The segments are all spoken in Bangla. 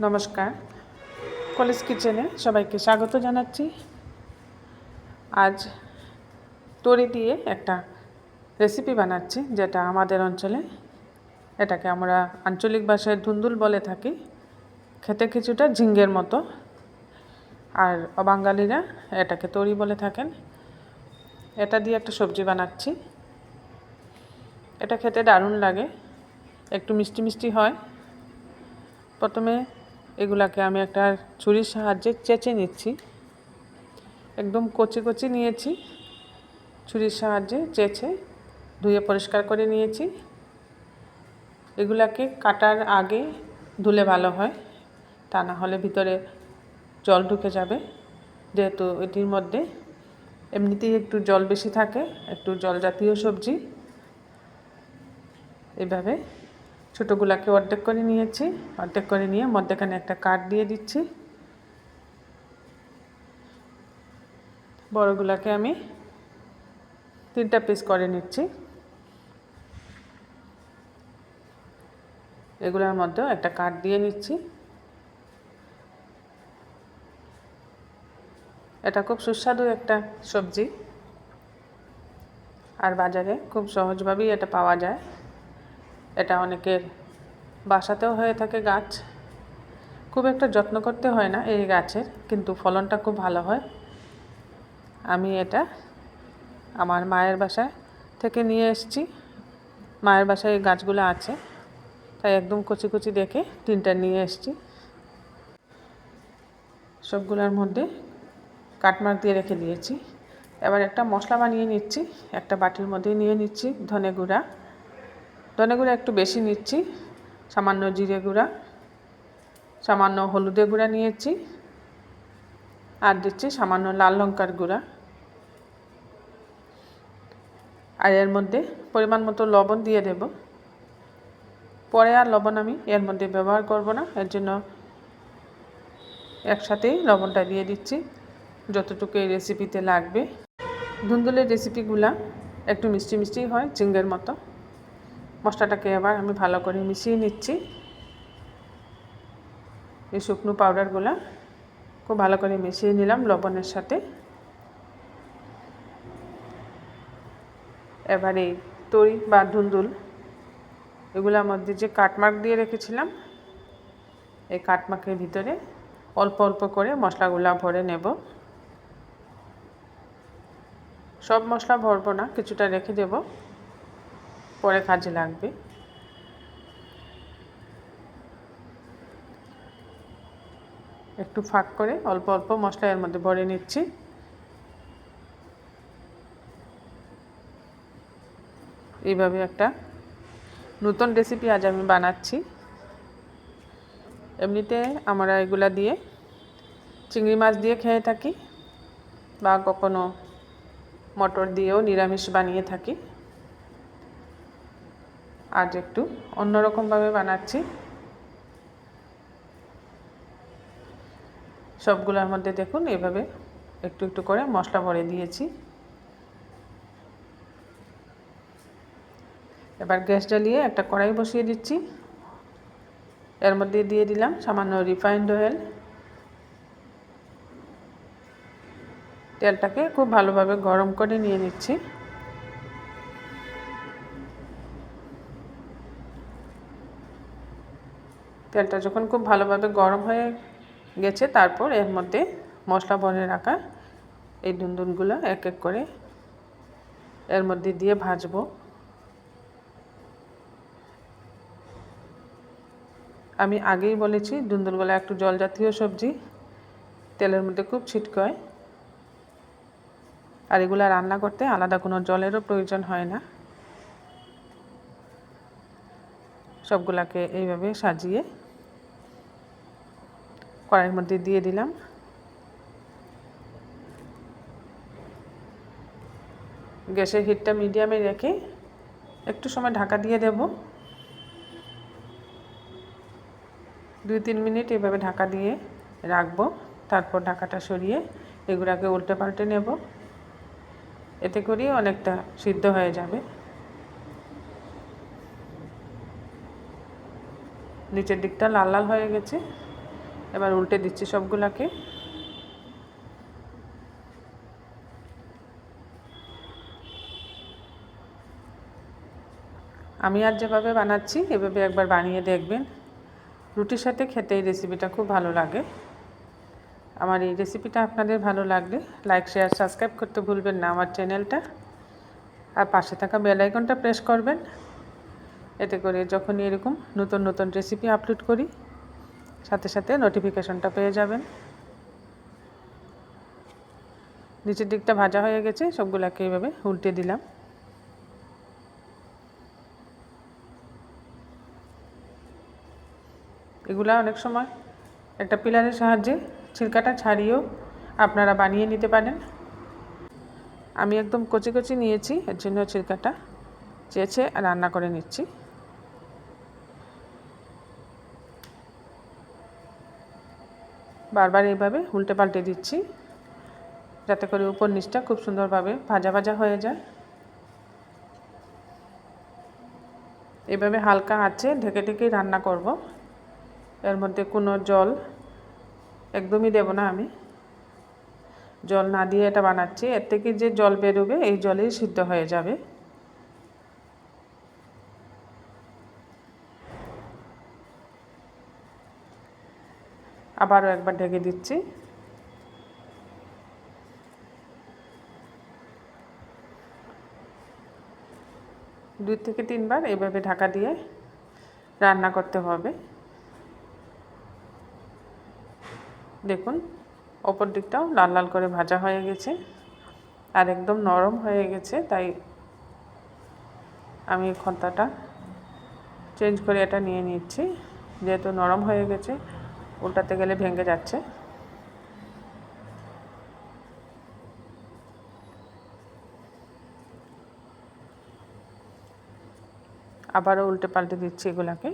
নমস্কার, কলেজ কিচেনে সবাইকে স্বাগত জানাচ্ছি। আজ তরি দিয়ে একটা রেসিপি বানাচ্ছি, যেটা আমাদের অঞ্চলে এটাকে আমরা আঞ্চলিক ভাষায় ধুন্দুল বলে থাকি। খেতে কিছুটা ঝিঙ্গের মতো, আর অবাঙালিরা এটাকে তরি বলে থাকেন। এটা দিয়ে একটা সবজি বানাচ্ছি। এটা খেতে দারুণ লাগে, একটু মিষ্টি মিষ্টি হয়। প্রথমে এগুলাকে আমি একটা ছুরির সাহায্যে চেঁচে নিচ্ছি। একদম কচি কচি নিয়েছি, ছুরির সাহায্যে চেঁচে ধুয়ে পরিষ্কার করে নিয়েছি। এগুলাকে কাটার আগে ধুলে ভালো হয়, তা না হলে ভিতরে জল ঢুকে যাবে। যেহেতু এটির মধ্যে এমনিতেই একটু জল বেশি থাকে, একটু জল জাতীয় সবজি। এভাবে ছোটোগুলাকে অর্ধেক করে নিয়েছি। অর্ধেক করে নিয়ে মধ্যেখানে একটা কাট দিয়ে দিচ্ছি। বড়গুলাকে আমি 3টা পিস করে নিচ্ছি। এগুলোর মধ্যেও একটা কাট দিয়ে নিচ্ছি। এটা খুব সুস্বাদু একটা সবজি, আর বাজারে খুব সহজভাবেই এটা পাওয়া যায়। এটা অনেকের বাসাতেও হয়ে থাকে গাছ। খুব একটা যত্ন করতে হয় না এই গাছের, কিন্তু ফলনটা খুব ভালো হয়। আমি এটা আমার মায়ের বাসা থেকে নিয়ে এসেছি। মায়ের বাসায় এই গাছগুলো আছে, তাই একদম কচি কচি দেখে 3টা নিয়ে এসেছি। সবগুলোর মধ্যে কাটমার্ক দিয়ে রেখে দিয়েছি। এবার একটা মশলা বানিয়ে নিচ্ছি। একটা বাটির মধ্যে নিয়ে নিচ্ছি ধনে গুঁড়া একটু বেশি নিচ্ছি, সামান্য জিরে গুঁড়া, সামান্য হলুদের গুঁড়া নিয়েছি, আর দিচ্ছি সামান্য লাল লঙ্কার গুঁড়া। আর এর মধ্যে পরিমাণ মতো লবণ দিয়ে দেব। পরে আর লবণ আমি এর মধ্যে ব্যবহার করব না, এর জন্য একসাথেই লবণটা দিয়ে দিচ্ছি যতটুকু এই রেসিপিতে লাগবে। ধুন্দুলের রেসিপিগুলা একটু মিষ্টি মিষ্টি হয়, ঝিঙ্গের মতো। মশলাটাকে এবার আমি ভালো করে মিশিয়ে নিচ্ছি। এই শুকনো পাউডারগুলা খুব ভালো করে মিশিয়ে নিলাম লবণের সাথে। এবার এই তরি বা ধুন্দুল এগুলোর মধ্যে যে কাটমার্ক দিয়ে রেখেছিলাম, এই কাটমার্কের ভিতরে অল্প অল্প করে মশলাগুলা ভরে নেব। সব মশলা ভরবো না, কিছুটা রেখে দেব, পরে কাজে লাগবে। একটু ফাঁক করে অল্প অল্প মশলা এর মধ্যে ভরে নিচ্ছি। এইভাবে একটা নতুন রেসিপি আজ আমি বানাচ্ছি। এমনিতে আমরা এগুলা দিয়ে চিংড়ি মাছ দিয়ে খেয়ে থাকি, বা কখনো মটর দিয়েও নিরামিষ বানিয়ে থাকি। আজ একটু অন্যরকমভাবে বানাচ্ছি। সবগুলোর মধ্যে দেখুন এভাবে একটু একটু করে মশলা ভরে দিয়েছি। এবার গ্যাস জ্বালিয়ে একটা কড়াই বসিয়ে দিচ্ছি। এর মধ্যে দিয়ে দিলাম সামান্য রিফাইন্ড অয়েল। তেলটাকে খুব ভালোভাবে গরম করে নিয়ে নিচ্ছি। তেলটা যখন খুব ভালোভাবে গরম হয়ে গেছে, তারপর এর মধ্যে মশলা ভরে রাখা এই ধুন্দুলগুলো এক এক করে এর মধ্যে দিয়ে ভাজবো। আমি আগেই বলেছি ধুন্দুলগুলো একটু জল জাতীয় সবজি, তেলের মধ্যে খুব ছিটকায়। আর এগুলো রান্না করতে আলাদা কোনো জলেরও প্রয়োজন হয় না। সবগুলাকে এইভাবে সাজিয়ে কড়াইয়ের মধ্যে দিয়ে দিলাম। গ্যাসের হিটটা মিডিয়ামে রেখে একটু সময় ঢাকা দিয়ে দেব। 2-3 মিনিট এভাবে ঢাকা দিয়ে রাখবো। তারপর ঢাকাটা সরিয়ে এগুলাকে উল্টে পাল্টে নেব। এতে করেই অনেকটা সিদ্ধ হয়ে যাবে। নিচের দিকটা লাল লাল হয়ে গেছে, এবার উল্টে দিচ্ছি সবগুলাকে। আমি আজ যেভাবে বানাচ্ছি এভাবে একবার বানিয়ে দেখবেন। রুটির সাথে খেতে এই রেসিপিটা খুব ভালো লাগে। আমার এই রেসিপিটা আপনাদের ভালো লাগলে লাইক, শেয়ার, সাবস্ক্রাইব করতে ভুলবেন না আমার চ্যানেলটা। আর পাশে থাকা বেল আইকনটা প্রেস করবেন, এতে করে যখনই এরকম নতুন নতুন রেসিপি আপলোড করি সাথে সাথে নোটিফিকেশনটা পেয়ে যাবেন। নিচের দিকটা ভাজা হয়ে গেছে, সবগুলোকে এইভাবে উল্টে দিলাম। এগুলা অনেক সময় একটা পিলারের সাহায্যে ছিলকাটা ছাড়িয়েও আপনারা বানিয়ে নিতে পারেন। আমি একদম কচি কচি নিয়েছি, এর জন্য ছিলকাটা চেয়েছে রান্না করে নিচ্ছি। বারবার এইভাবে উল্টে পাল্টে দিচ্ছি যাতে করে উপর নিচটা খুব সুন্দরভাবে ভাজা ভাজা হয়ে যায়। এভাবে হালকা আঁচে ঢেকে ঢেকেই রান্না করব। এর মধ্যে কোনো জল একদমই দেব না, আমি জল না দিয়ে এটা বানাচ্ছি। এর থেকে যে জল বেরোবে এই জলেই সিদ্ধ হয়ে যাবে। আবারও একবার ঢেকে দিচ্ছি। দুই থেকে তিনবার এইভাবে ঢাকা দিয়ে রান্না করতে হবে। দেখুন ওপর দিকটাও লাল লাল করে ভাজা হয়ে গেছে আর একদম নরম হয়ে গেছে, তাই আমি খন্তাটা চেঞ্জ করে এটা নিয়ে নিচ্ছি। যেহেতু নরম হয়ে গেছে উল্টাতে গেলে ভেঙে যাচ্ছে। আবারও উল্টে পাল্টে দিচ্ছি এগুলাকে।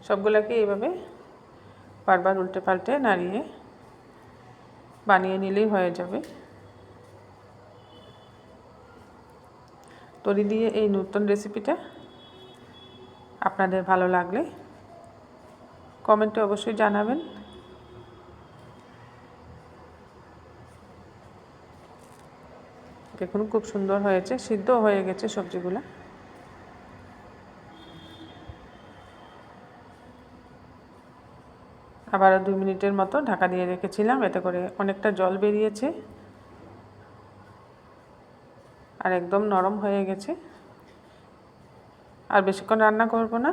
সবগুলোকে এইভাবে বারবার উল্টে পাল্টে নাড়িয়ে বানিয়ে নিলেই হয়ে যাবে। তরি দিয়ে এই নতুন রেসিপিটা আপনাদের ভালো লাগলে কমেন্টে অবশ্যই জানাবেন। দেখুন খুব সুন্দর হয়েছে, সিদ্ধ হয়ে গেছে সবজিগুলো। আবারও 2 মিনিটের মতো ঢাকা দিয়ে রেখেছিলাম, এতে করে অনেকটা জল বেরিয়েছে আর একদম নরম হয়ে গেছে। আর বেশিক্ষণ রান্না করব না,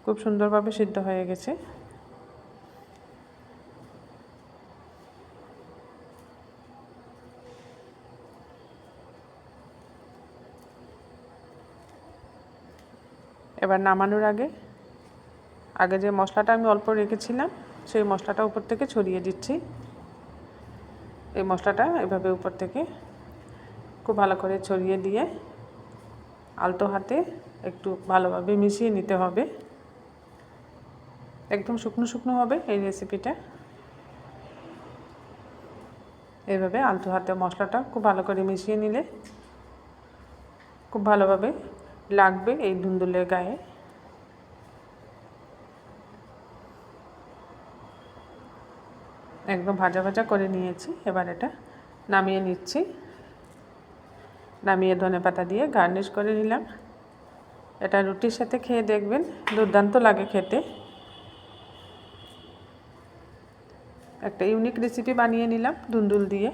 খুব সুন্দরভাবে সিদ্ধ হয়ে গেছে। এবার নামানোর আগে যে মশলাটা আমি অল্প রেখেছিলাম সেই মশলাটা উপর থেকে ছড়িয়ে দিচ্ছি। এই মশলাটা এভাবে উপর থেকে খুব ভালো করে ছড়িয়ে দিয়ে আলতো হাতে একটু ভালোভাবে মিশিয়ে নিতে হবে। একদম শুকনো শুকনো হবে এই রেসিপিটা। এইভাবে আলতো হাতে মশলাটা খুব ভালো করে মিশিয়ে নিলে খুব ভালোভাবে লাগবে এই ধুন্দুলের গায়ে। একদম ভাজা ভাজা করে নিয়েছি, এবার এটা নামিয়ে নিচ্ছি। নামিয়ে ধনেপাতা দিয়ে গার্নিশ করে নিলাম। এটা রুটির সাথে খেয়ে দেখবেন, দুর্দান্ত লাগে খেতে। একটা ইউনিক রেসিপি বানিয়ে নিলাম ধুন্দুল দিয়ে।